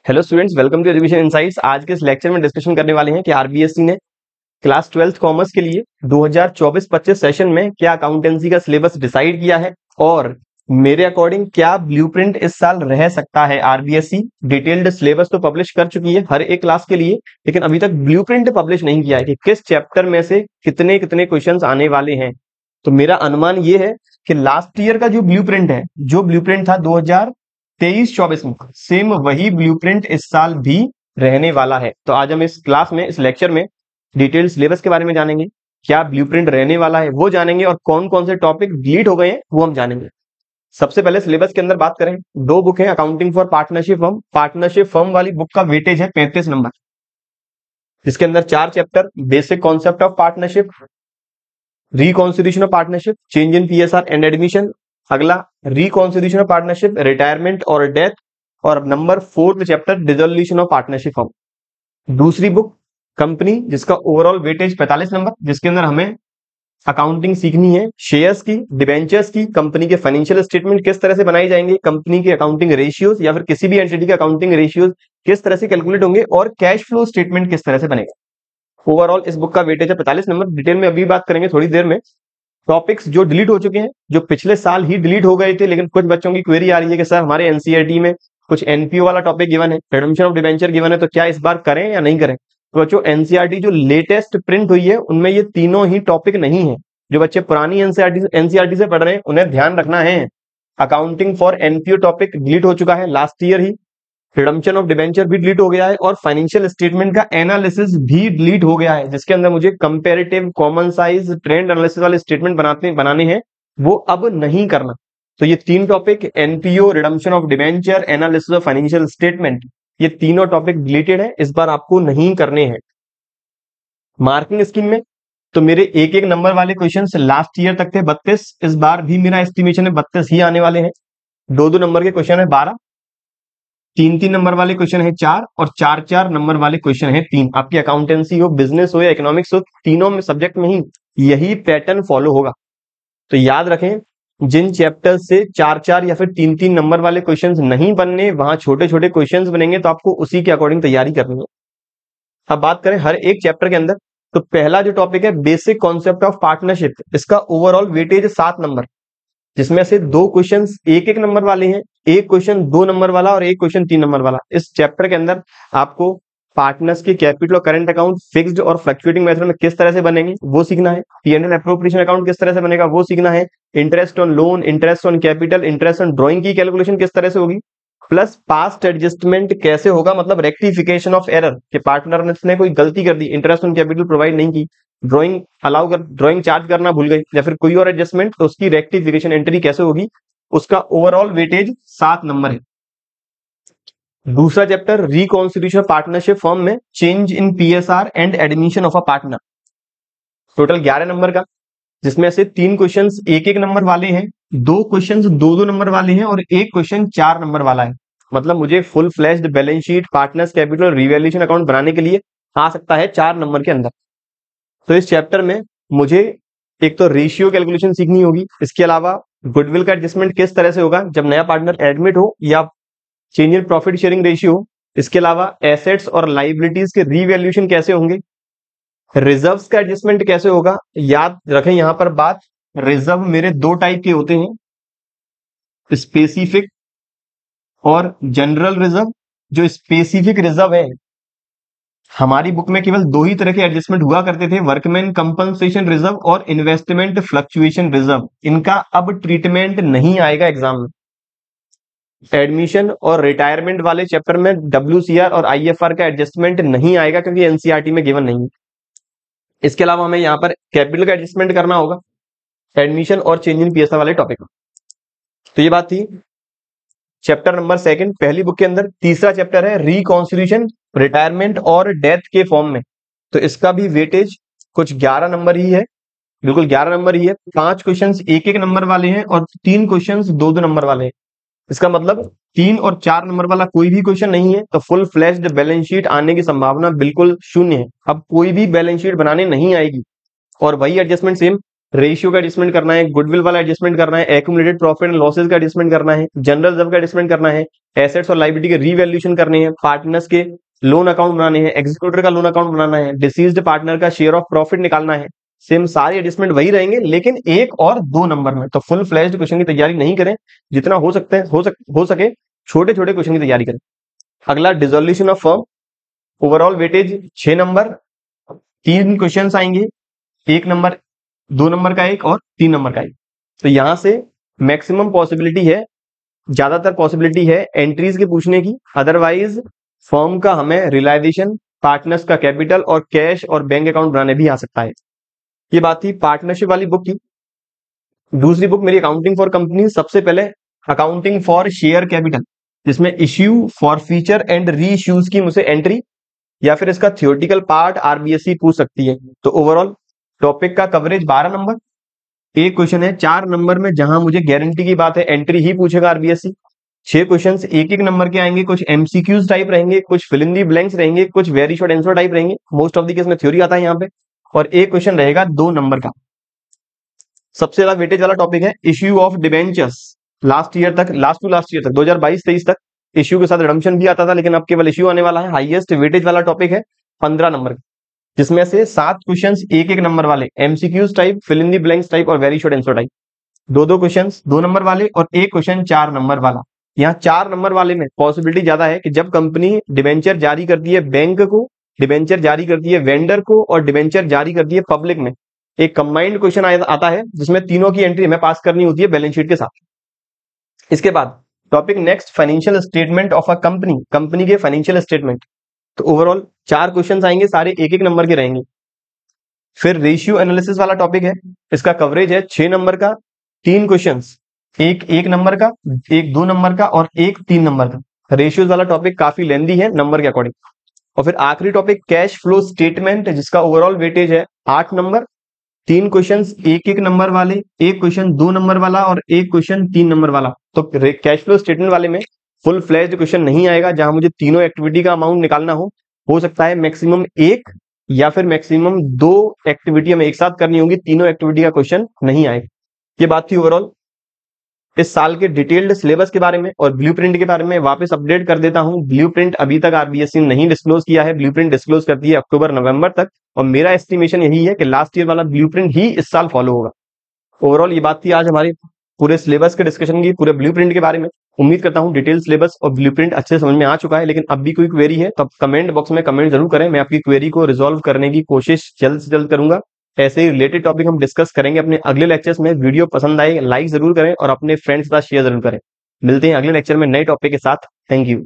Hello students, welcome to education insights. आज के इस लेक्चर में डिस्कशन करने वाले हैं कि आरबीएससी ने क्लास 12th कॉमर्स के लिए 2024-25 सेशन में क्या अकाउंटेंसी का सिलेबस डिसाइड किया है और मेरे अकॉर्डिंग क्या ब्लूप्रिंट इस साल रह सकता है। आरबीएससी डिटेल्ड सिलेबस तो पब्लिश कर चुकी है हर एक क्लास के लिए, लेकिन अभी तक ब्लूप्रिंट पब्लिश नहीं किया है कि किस चैप्टर में से कितने कितने क्वेश्चंस आने वाले हैं। तो मेरा अनुमान ये है कि लास्ट ईयर का जो ब्लूप्रिंट था 2023-24 में, सेम वही ब्लूप्रिंट इस साल भी रहने वाला है। तो आज हम इस क्लास में, इस लेक्चर में डिटेल सिलेबस के बारे में जानेंगे, क्या ब्लूप्रिंट रहने वाला है वो जानेंगे, और कौन कौन से टॉपिक डिलीट हो गए हैं वो हम जानेंगे। सबसे पहले सिलेबस के अंदर बात करें, दो बुक है अकाउंटिंग फॉर पार्टनरशिप फर्म वाली बुक का वेटेज है 35 नंबर, जिसके अंदर 4 chapter, basic concept of partnership, reconstitution of partnership, change in PSR and admission, अगला रिकॉन्स्टिट्यूशन ऑफ पार्टनरशिप, रिटायरमेंट और डेथ, और number 4 chapter dissolution of partnership firm. दूसरी book company, जिसका ओवरऑल वेटेज 45 नंबर, जिसके अंदर हमें अकाउंटिंग सीखनी है शेयर्स की, डिबेंचर्स की, कंपनी के फाइनेंशियल स्टेटमेंट किस तरह से बनाई जाएंगे, कंपनी के अकाउंटिंग रेशियोज या फिर किसी भी एंटिटी के अकाउंटिंग रेशियोज किस तरह से कैलकुलेट होंगे, और कैश फ्लो स्टेटमेंट किस तरह से बनेगा। ओवरऑल इस बुक का वेटेज है 45 नंबर। डिटेल में अभी बात करेंगे थोड़ी देर में। टॉपिक्स जो डिलीट हो चुके हैं, जो पिछले साल ही डिलीट हो गए थे, लेकिन कुछ बच्चों की क्वेरी आ रही है कि सर हमारे एनसीईआरटी में कुछ एनपीओ वाला टॉपिक गिवन है, रिडम्पशन ऑफ डिबेंचर गिवन है, तो क्या इस बार करें या नहीं करें। तो बच्चों, एनसीईआरटी जो लेटेस्ट प्रिंट हुई है उनमें ये तीनों ही टॉपिक नहीं है। जो बच्चे पुरानी एनसीईआरटी से पढ़ रहे हैं उन्हें ध्यान रखना है। Accounting for NPO topic delete हो चुका है last year he, redemption of debenture भी डिलीट हो गया है, और फाइनेंशियल स्टेटमेंट का एनालिसिस भी डिलीट हो गया है, जिसके अंदर मुझे comparative, common size, trend analysis वाले स्टेटमेंट बनाने हैं, वो अब नहीं करना। तो ये 3 topic, NPO, redemption of debenture, analysis of financial statement, ये तीनों टॉपिक डिलीटेड है, इस बार आपको नहीं करने हैं। मार्किंग स्कीम में तो मेरे एक एक नंबर वाले क्वेश्चन लास्ट ईयर तक थे 32, इस बार भी मेरा एस्टिमेशन है 32 ही आने वाले हैं। 2-2 नंबर के क्वेश्चन है 12, 3-3 नंबर वाले क्वेश्चन है 4, और 4-4 नंबर वाले क्वेश्चन है 3। आपकी अकाउंटेंसी हो, बिजनेस हो या इकोनॉमिक्स हो, तीनों में सब्जेक्ट में ही यही पैटर्न फॉलो होगा। तो याद रखें, जिन चैप्टर से 4-4 या फिर 3-3 नंबर वाले क्वेश्चंस नहीं बनने, वहां छोटे छोटे क्वेश्चंस बनेंगे, तो आपको उसी के अकॉर्डिंग तैयारी करनी है। अब बात करें हर एक चैप्टर के अंदर, तो पहला जो टॉपिक है बेसिक कॉन्सेप्ट ऑफ पार्टनरशिप, इसका ओवरऑल वेटेज 7 नंबर, जिसमें से 2 क्वेश्चन 1-1 नंबर वाले हैं, एक क्वेश्चन 2 नंबर वाला और एक क्वेश्चन 3 नंबर वाला। इस चैप्टर के अंदर आपको पार्टनर्स के कैपिटल और करंट अकाउंट फिक्स्ड और फ्लक्चुएटिंग मेथड में किस तरह से बनेंगे वो सीखना है, पीएनएल एप्रोप्रिएशन अकाउंट किस तरह से बनेगा वो सीखना है, interest on loan, interest on capital, interest on drawing की कैलकुलेशन किस तरह से होगी, प्लस पास्ट एडजस्टमेंट कैसे होगा, मतलब रेक्टिफिकेशन ऑफ एरर कि पार्टनर ने कोई गलती कर दी, इंटरेस्ट ऑन कैपिटल प्रोवाइड नहीं की, ड्राइंग चार्ज करना भूल गई, या फिर कोई और एडजस्टमेंट, तो उसकी रेक्टिफिकेशन एंट्री कैसे होगी। उसका ओवरऑल वेटेज 7 नंबर है। दूसरा chapter reconstitution of partnership firm में change in PSR and admission of a partner, total 11 number का, जिसमें से 3 क्वेश्चन 1-1 नंबर वाले हैं, 2 क्वेश्चन 2-2 नंबर वाले हैं, और एक क्वेश्चन 4 नंबर वाला है। मतलब मुझे full flashed balance sheet, partners capital, revaluation account बनाने के लिए आ सकता है 4 नंबर के अंदर। तो इस चैप्टर में मुझे एक तो रेशियो कैलकुलेशन सीखनी होगी, इसके अलावा गुडविल का एडजस्टमेंट किस तरह से होगा जब नया पार्टनर एडमिट हो, या change in profit sharing ratio, इसके अलावा एसेट्स और लाइबिलिटीज के रीवैल्यूएशन कैसे होंगे, रिजर्व्स का एडजस्टमेंट कैसे होगा। याद रखें यहां पर बात, रिजर्व मेरे 2 टाइप के होते हैं, स्पेसिफिक और जनरल रिजर्व। जो स्पेसिफिक रिजर्व है, हमारी बुक में केवल 2 ही तरह के एडजस्टमेंट हुआ करते थे, वर्कमैन कंपनसेशन रिजर्व और इन्वेस्टमेंट फ्लक्चुएशन रिजर्व। इनका अब ट्रीटमेंट नहीं आएगा एग्जाम में। एडमिशन और रिटायरमेंट वाले चैप्टर में WCR और IFR का एडजस्टमेंट नहीं आएगा, क्योंकि एनसीईआरटी में गिवन नहीं है। इसके अलावा हमें यहाँ पर कैपिटल का एडजस्टमेंट करना होगा, एडमिशन और चेंज इन पीएसआर वाले टॉपिक। तो ये बात थी चैप्टर नंबर 2 पहली बुक के अंदर। तीसरा चैप्टर है रिकॉन्स्टिट्यूशन, रिटायरमेंट और डेथ के फॉर्म में, तो इसका भी वेटेज कुछ 11 नंबर ही है, बिल्कुल 11 नंबर ही है। 5 क्वेश्चंस 1-1 नंबर वाले हैं, और 3 क्वेश्चंस 2-2 नंबर वाले हैं। इसका मतलब 3 और 4 नंबर वाला कोई भी क्वेश्चन नहीं है, तो फुल फ्लैश्ड बैलेंस शीट आने की संभावना बिल्कुल शून्य है। अब कोई भी बैलेंस शीट बनाने नहीं आएगी, और वही एडजस्टमेंट सेम रेशियो का एडजस्टमेंट करना है, गुडविल वाला एडजस्टमेंट करना है, एक्यूमुलेटेड प्रॉफिट एंड लॉसेस का एडजस्टमेंट करना है, जनरल रिजर्व का एडजस्टमेंट करना है, एसेट्स और लायबिलिटी के रीवैल्यूएशन करने हैं, पार्टनर्स के लोन अकाउंट बनाने हैं, एग्जीक्यूटर का लोन अकाउंट बनाना है, डिसीज्ड पार्टनर का शेयर ऑफ प्रॉफिट निकालना है। सेम सारे एडजस्टमेंट वही रहेंगे, लेकिन 1 और 2 नंबर में। तो फुल फ्लैश्ड क्वेश्चन की तैयारी नहीं करें, जितना हो सकते हैं हो सके छोटे छोटे क्वेश्चन की तैयारी करें। अगला dissolution of firm, overall weightage 6 number, 3 question आएंगे, 1 नंबर, 2 नंबर का 1 और 3 नंबर का 1। तो यहां से मैक्सिमम पॉसिबिलिटी है, ज्यादातर पॉसिबिलिटी है एंट्रीज के पूछने की। अदरवाइज फर्म का हमें रियलाइजेशन, पार्टनर्स का कैपिटल और कैश और बैंक अकाउंट बनाने भी आ सकता है। ये बात थी पार्टनरशिप वाली बुक की। दूसरी बुक मेरी अकाउंटिंग फॉर कंपनी, सबसे पहले अकाउंटिंग फॉर शेयर कैपिटल, जिसमें issue for feature and re issues की मुझे एंट्री या फिर इसका थियोरटिकल पार्ट आरबीएससी पूछ सकती है। तो ओवरऑल टॉपिक का कवरेज 12 नंबर, एक क्वेश्चन है 4 नंबर में, जहां मुझे गारंटी की बात है एंट्री ही पूछेगा आरबीएससी। 6 क्वेश्चन 1-1 नंबर के आएंगे, कुछ एमसीक्यूज टाइप रहेंगे, कुछ फिल इन दी ब्लैंक्स रहेंगे, कुछ वेरी शॉर्ट आंसर टाइप रहेंगे। मोस्ट ऑफ द केस में थ्योरी आता है यहाँ पे। और एक क्वेश्चन रहेगा 2 नंबर का। सबसे ज्यादा वेटेज वाला टॉपिक है issue of debentures. Last year तक, लास्ट टू लास्ट ईयर तक 2022-23 तक इश्यू के साथ रिडम्पशन भी आता था, लेकिन अब केवल इश्यू आने वाला है। हाईएस्ट वेटेज वाला टॉपिक है 15 नंबर, जिसमें से 7 क्वेश्चंस 1-1 नंबर वाले, MCQs type, fill in the blanks type और very short answer type. 2-2 questions 2 number वाले और एक क्वेश्चन 4 नंबर वाला। यहाँ 4 नंबर वाले में पॉसिबिलिटी ज्यादा है कि जब कंपनी डिबेंचर जारी करती है बैंक को, डिबेंचर जारी करती है वेंडर को और डिबेंचर जारी करती है पब्लिक में, एक कंबाइंड क्वेश्चन आता है जिसमें तीनों की एंट्री हमें पास करनी होती है बैलेंस शीट के साथ। इसके बाद topic next, financial statement of a company, company के फाइनेंशियल स्टेटमेंट। तो ओवरऑल 4 क्वेश्चन आएंगे, सारे 1-1 नंबर के रहेंगे। फिर रेशियो एनालिसिस वाला टॉपिक है, इसका कवरेज है 6 नंबर का, 3 क्वेश्चंस, एक 1 नंबर का, एक 2 नंबर का और एक 3 नंबर का। रेशियोज वाला टॉपिक काफी लेंदी है नंबर के अकॉर्डिंग। और फिर आखिरी टॉपिक कैश फ्लो स्टेटमेंट, जिसका ओवरऑल वेटेज है 8 नंबर, 3 क्वेश्चंस 1-1 नंबर वाले, एक क्वेश्चन 2 नंबर वाला और एक क्वेश्चन 3 नंबर वाला। तो कैश फ्लो स्टेटमेंट वाले में फुल फ्लैश्ड क्वेश्चन नहीं आएगा, जहां मुझे तीनों एक्टिविटी का अमाउंट निकालना हो सकता है मैक्सिमम 1 या फिर मैक्सिमम 2 एक्टिविटी हमें एक साथ करनी होगी, तीनों एक्टिविटी का क्वेश्चन नहीं आएगा। ये बात थी ओवरऑल इस साल के डिटेल्ड सिलेबस के बारे में। और ब्लूप्रिंट के बारे में वापस अपडेट कर देता हूं, ब्लूप्रिंट अभी तक आरबीएससी ने नहीं डिस्क्लोज किया है, ब्लूप्रिंट डिस्क्लोज करती है अक्टूबर-नवंबर तक, और मेरा एस्टिमेशन यही है कि लास्ट ईयर वाला ब्लूप्रिंट ही इस साल फॉलो होगा। ओवरऑल ये बात थी आज हमारी पूरे सिलेबस के डिस्कशन की, पूरे ब्लूप्रिंट के बारे में। उम्मीद करता हूं डिटेल सिलेबस और ब्लूप्रिंट अच्छे समझ में आ चुका है, लेकिन अब भी कोई क्वेरी है तो कमेंट बॉक्स में कमेंट जरूर करें, मैं आपकी क्वेरी को रिजॉल्व करने की कोशिश जल्द से जल्द करूंगा। ऐसे ही रिलेटेड टॉपिक हम डिस्कस करेंगे अपने अगले लेक्चर्स में। वीडियो पसंद आए लाइक जरूर करें और अपने फ्रेंड्स के साथ शेयर जरूर करें। मिलते हैं अगले लेक्चर में नए टॉपिक के साथ। Thank you.